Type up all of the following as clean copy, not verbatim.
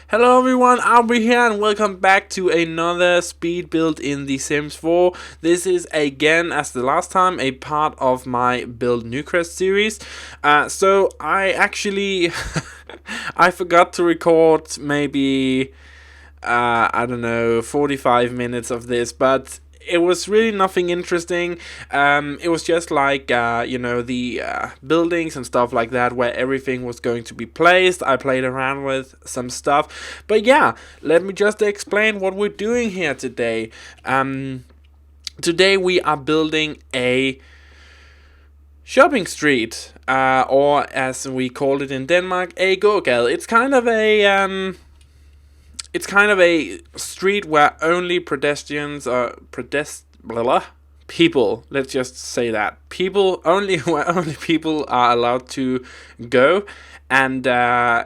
Hello everyone, Auvbri here and welcome back to another speed build in The Sims 4. This is again, as the last time, a part of my Build Newcrest series. So I actually, I forgot to record maybe, I don't know, 45 minutes of this, but it was really nothing interesting. It was just like, the buildings and stuff like that, where everything was going to be placed. I played around with some stuff. But yeah, let me just explain what we're doing here today. Today we are building a shopping street, or as we call it in Denmark, a gågade. It's kind of a street where only people, let's just say that, people only, where only people are allowed to go, and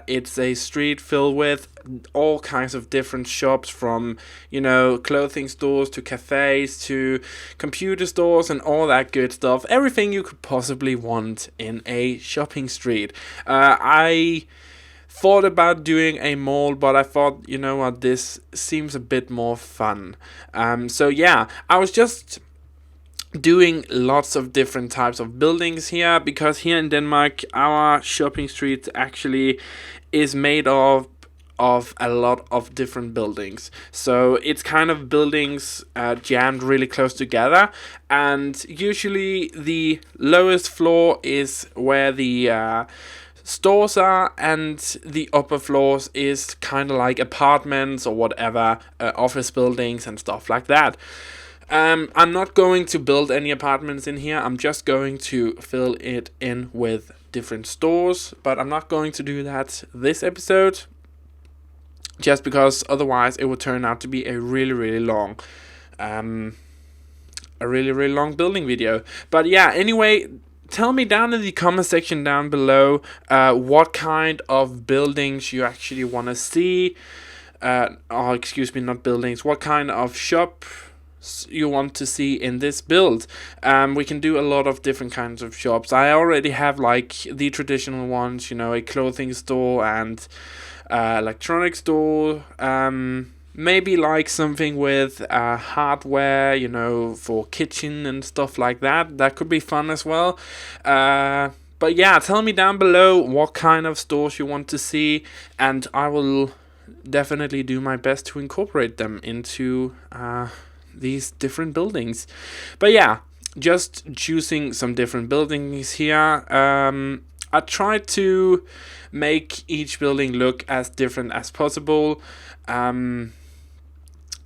it's a street filled with all kinds of different shops, from clothing stores to cafes to computer stores and all that good stuff. Everything you could possibly want in a shopping street. I thought about doing a mall, but I thought, you know what, this seems a bit more fun. So yeah, I was just doing lots of different types of buildings here, because here in Denmark our shopping street actually is made of a lot of different buildings. So it's kind of buildings jammed really close together, and usually the lowest floor is where the stores are, and the upper floors is kind of like apartments or whatever, office buildings and stuff like that. I'm not going to build any apartments in here. I'm just going to fill it in with different stores, but I'm not going to do that this episode, just because otherwise it would turn out to be a really long building video. But yeah, anyway, tell me down in the comment section down below what kind of buildings you actually want to see. Not buildings. What kind of shop you want to see in this build. We can do a lot of different kinds of shops. I already have like the traditional ones, a clothing store and electronic store. Maybe like something with hardware, for kitchen and stuff like that. That could be fun as well. But yeah, tell me down below what kind of stores you want to see, and I will definitely do my best to incorporate them into these different buildings. But yeah, just choosing some different buildings here. I tried to make each building look as different as possible.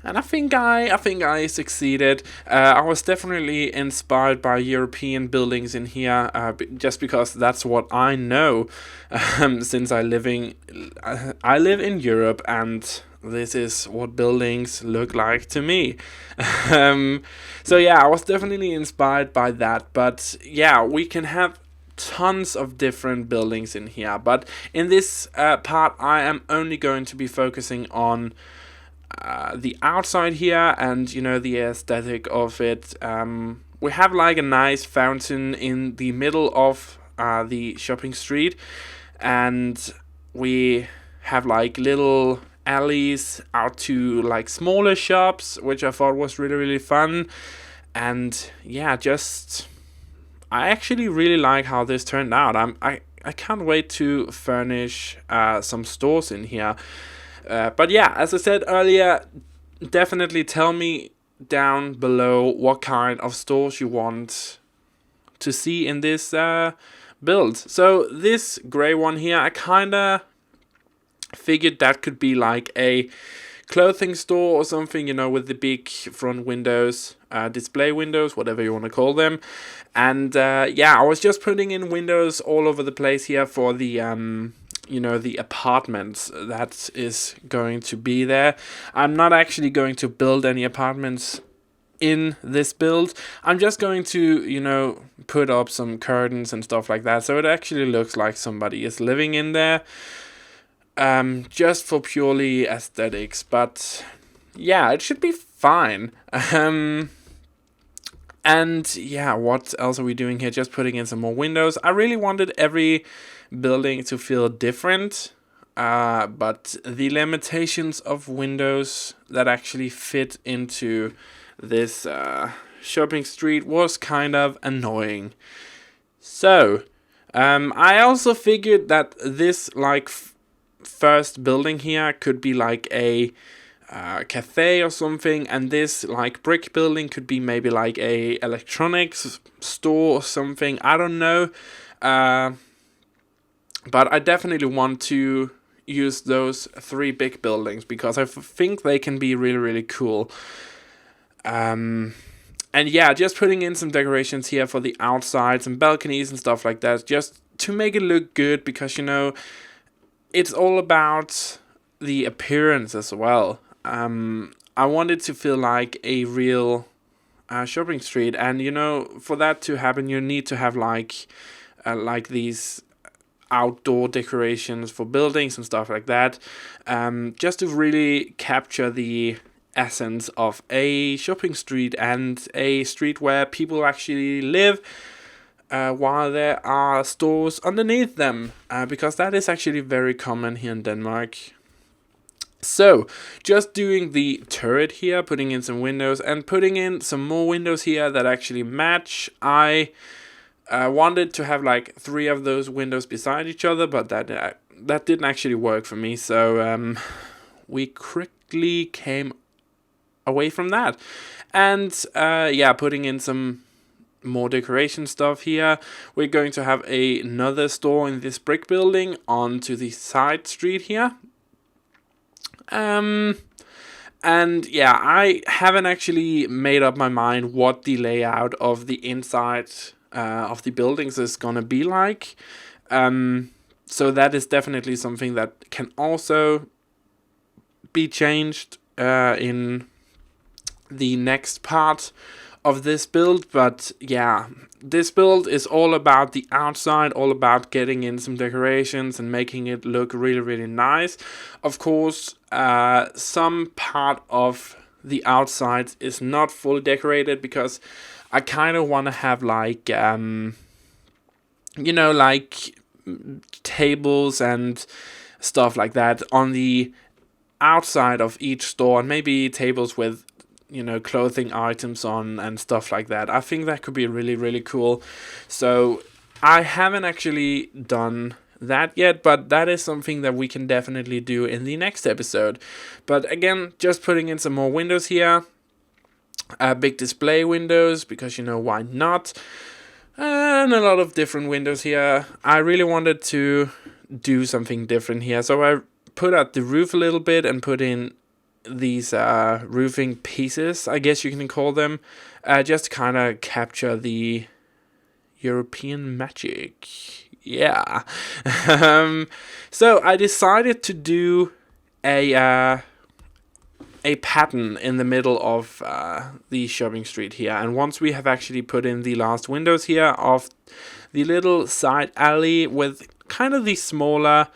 And I think I succeeded. I was definitely inspired by European buildings in here, just because that's what I know. Since I live in Europe, and this is what buildings look like to me. So yeah, I was definitely inspired by that. But yeah, we can have tons of different buildings in here. But in this part, I am only going to be focusing on the outside here, and the aesthetic of it. We have like a nice fountain in the middle of the shopping street, and we have like little alleys out to like smaller shops, which I thought was really fun. And yeah, I actually really like how this turned out. I can't wait to furnish some stores in here. But yeah, as I said earlier, definitely tell me down below what kind of stores you want to see in this build. So this gray one here, I kinda figured that could be like a clothing store or something, with the big front windows, display windows, whatever you want to call them. And yeah, I was just putting in windows all over the place here for the the apartments that is going to be there. I'm not actually going to build any apartments in this build. I'm just going to put up some curtains and stuff like that, so it actually looks like somebody is living in there, just for purely aesthetics. But yeah, it should be fine. And yeah, what else are we doing here? Just putting in some more windows. I really wanted every building to feel different. but the limitations of windows that actually fit into this shopping street was kind of annoying. So, I also figured that this like first building here could be like a cafe or something, and this like brick building could be maybe like a electronics store or something. I don't know, but I definitely want to use those 3 big buildings because I think they can be really, really cool. And yeah, just putting in some decorations here for the outside, some balconies and stuff like that, just to make it look good, because, you know, it's all about the appearance as well. I want it to feel like a real shopping street, and, you know, for that to happen, you need to have like these outdoor decorations for buildings and stuff like that, just to really capture the essence of a shopping street and a street where people actually live, while there are stores underneath them, because that is actually very common here in Denmark. So, just doing the turret here, putting in some windows and putting in some more windows here that actually match. I wanted to have like 3 of those windows beside each other, but that didn't actually work for me. So we quickly came away from that, and yeah, putting in some more decoration stuff here. We're going to have another store in this brick building onto the side street here. And yeah, I haven't actually made up my mind what the layout of the inside of the buildings is gonna be like. So that is definitely something that can also be changed in the next part of this build. But yeah, this build is all about the outside, all about getting in some decorations and making it look really, really nice. Of course, some part of the outside is not fully decorated because I kind of want to have like, you know, like tables and stuff like that on the outside of each store, and maybe tables with, you know, clothing items on and stuff like that. I think that could be really, really cool. So I haven't actually done that yet, but that is something that we can definitely do in the next episode. But again, just putting in some more windows here, big display windows, because, you know, why not? And a lot of different windows here. I really wanted to do something different here, so I put out the roof a little bit and put in these roofing pieces, I guess you can call them, just to kind of capture the European magic. Yeah. So I decided to do a pattern in the middle of the shopping street here, and once we have actually put in the last windows here of the little side alley with kind of the smaller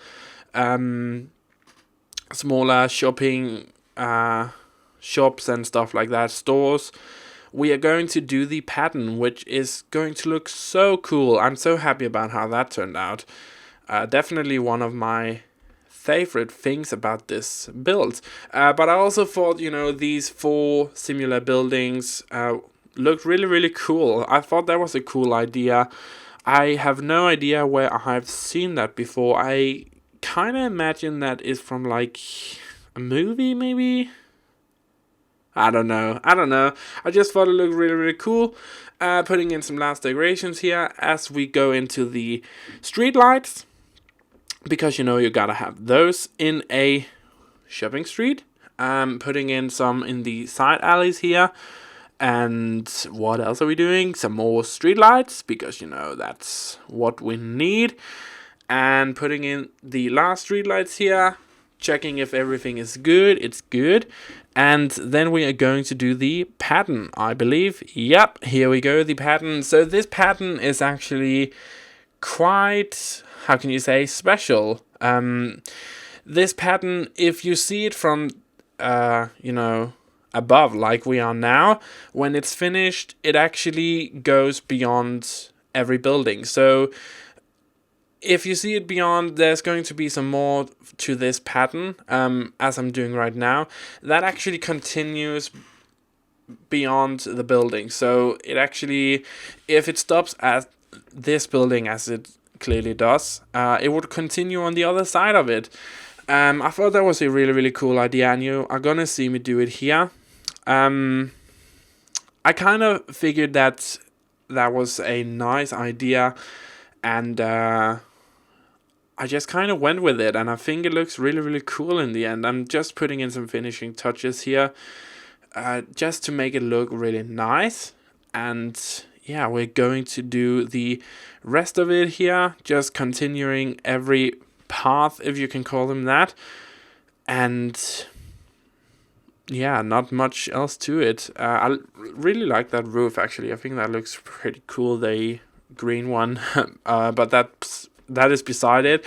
shopping shops and stuff like that, stores, we are going to do the pattern, which is going to look so cool. I'm so happy about how that turned out. Definitely one of my favorite things about this build. But I also thought, you know, these 4 similar buildings looked really, really cool. I thought that was a cool idea. I have no idea where I've seen that before. I kind of imagine that is from like a movie, maybe? I don't know. I just thought it looked really, really cool. Putting in some last decorations here as we go into the street lights, because, you know, you gotta have those in a shopping street. Putting in some in the side alleys here. And what else are we doing? Some more street lights, because, you know, that's what we need. And putting in the last street lights here, checking if everything is good. It's good. And then we are going to do the pattern, I believe. Yep, here we go, the pattern. So this pattern is actually quite, how can you say, special. This pattern, if you see it from, you know, above, like we are now, when it's finished, it actually goes beyond every building. So if you see it beyond, there's going to be some more to this pattern, as I'm doing right now, that actually continues beyond the building. So it actually, if it stops at this building as it clearly does, it would continue on the other side of it. I thought that was a really, really cool idea, and you are gonna see me do it here. I kind of figured that was a nice idea, and I just kind of went with it, and I think it looks really, really cool in the end. I'm just putting in some finishing touches here, just to make it look really nice. And yeah, we're going to do the rest of it here, just continuing every path, if you can call them that. And yeah, not much else to it. I really like that roof, actually. I think that looks pretty cool, the green one. But that is beside it.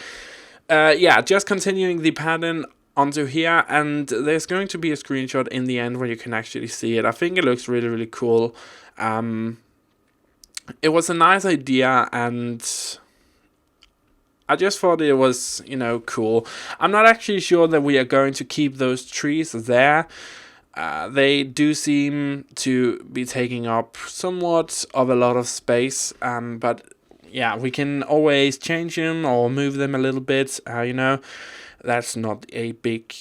Yeah, just continuing the pattern onto here, and there's going to be a screenshot in the end where you can actually see it. I think it looks really, really cool. It was a nice idea, and I just thought it was, cool. I'm not actually sure that we are going to keep those trees there. They do seem to be taking up somewhat of a lot of space, but yeah, we can always change them or move them a little bit, That's not a big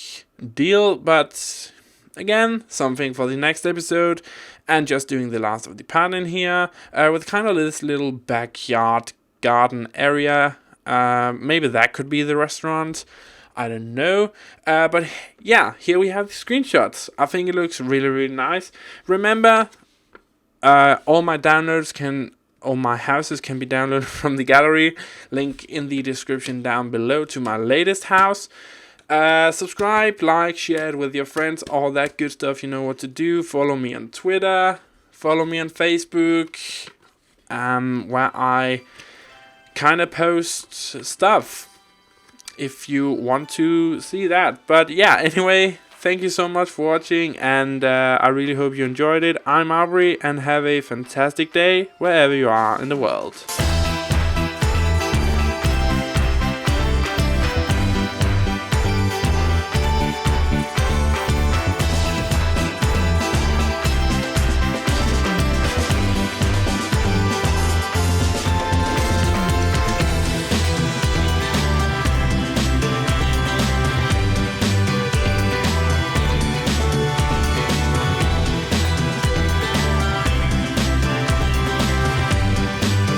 deal, but again, something for the next episode. And just doing the last of the pattern here, with kind of this little backyard garden area. Maybe that could be the restaurant. I don't know. But yeah, here we have the screenshots. I think it looks really, really nice. Remember, all my houses can be downloaded from the gallery. Link in the description down below to my latest house. Subscribe, like, share it with your friends, all that good stuff. You know what to do. Follow me on Twitter. Follow me on Facebook, where I kind of post stuff if you want to see that. But yeah, anyway, thank you so much for watching, and I really hope you enjoyed it. I'm Auvbri, and have a fantastic day wherever you are in the world.